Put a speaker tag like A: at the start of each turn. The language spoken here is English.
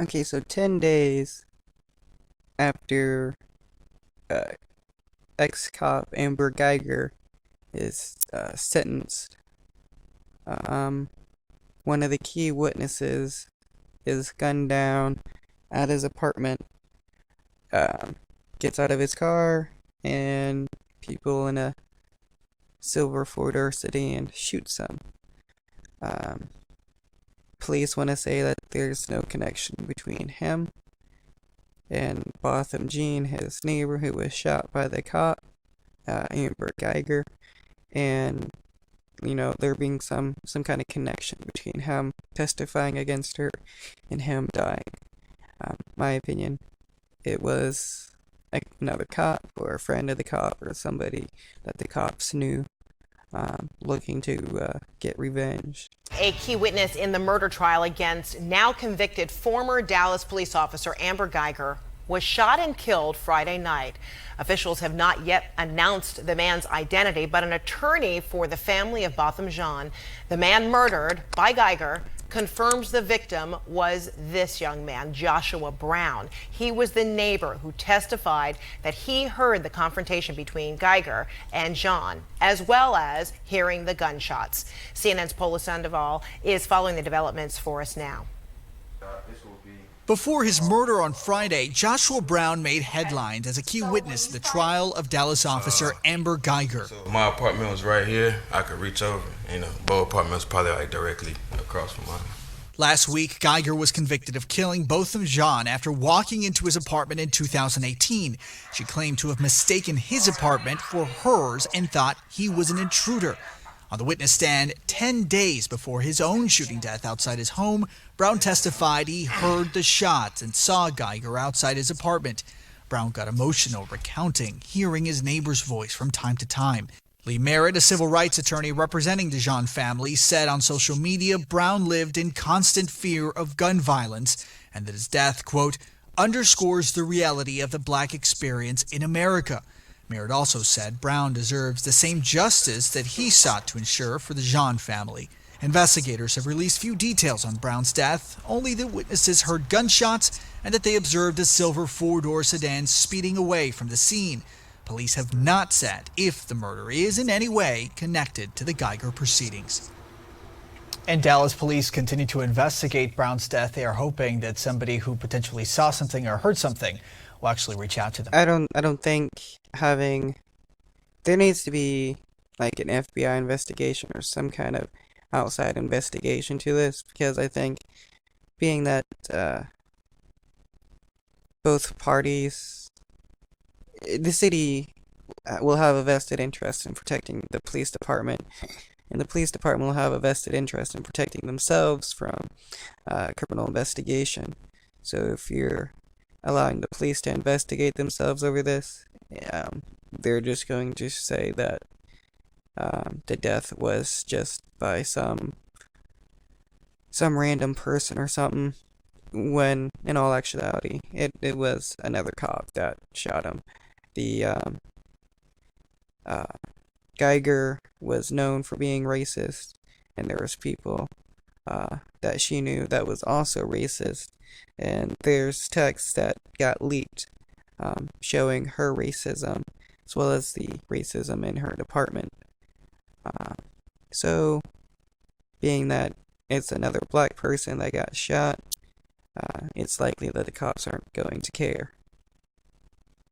A: Okay, so 10 days after uh, ex-cop Amber Guyger is sentenced, um, one of the key witnesses is gunned down at his apartment, um, gets out of his car, and people in a silver four-door sedan shoots him. Um, Police want to say that there's no connection between him and Botham Jean, his neighbor who was shot by the cop, Amber Guyger, and there being some kind of connection between him testifying against her and him dying. My opinion, it was another cop or a friend of the cop or somebody that the cops knew, looking to get revenge.
B: A key witness in the murder trial against now convicted former Dallas police officer Amber Guyger was shot and killed Friday night. Officials have not yet announced the man's identity, but an attorney for the family of Botham Jean, the man murdered by Guyger, confirms the victim was this young man, Joshua Brown. He was the neighbor who testified that he heard the confrontation between Guyger and Jean, as well as hearing the gunshots. CNN's Paula Sandoval is following the developments for us now.
C: Before his murder on Friday, Joshua Brown made headlines as a key witness in the trial of Dallas officer Amber Guyger.
D: So my apartment was right here. I could reach over. Both apartments probably like directly across from mine.
C: Last week, Guyger was convicted of killing Botham Jean after walking into his apartment in 2018. She claimed to have mistaken his apartment for hers and thought he was an intruder. On the witness stand, 10 days before his own shooting death outside his home, Brown testified he heard the shots and saw Guyger outside his apartment. Brown got emotional recounting hearing his neighbor's voice from time to time. Lee Merritt, a civil rights attorney representing the Jean family, said on social media Brown lived in constant fear of gun violence and that his death, quote, underscores the reality of the black experience in America. Merritt also said Brown deserves the same justice that he sought to ensure for the Jean family. Investigators have released few details on Brown's death, only that witnesses heard gunshots and that they observed a silver four-door sedan speeding away from the scene. Police have not said if the murder is in any way connected to the Guyger proceedings.
E: And Dallas police continue to investigate Brown's death. They are hoping that somebody who potentially saw something or heard something will actually reach out to them.
A: I don't think there needs to be like an FBI investigation or some kind of outside investigation to this, because I think being that both parties, the city will have a vested interest in protecting the police department, and the police department will have a vested interest in protecting themselves from criminal investigation. So if you're allowing the police to investigate themselves over this, they're just going to say that the death was just by some random person or something, when in all actuality it was another cop that shot him. The Guyger was known for being racist, and there was people that she knew that was also racist, and there's texts that got leaked showing her racism as well as the racism in her department. So being that it's another black person that got shot, it's likely that the cops aren't going to care.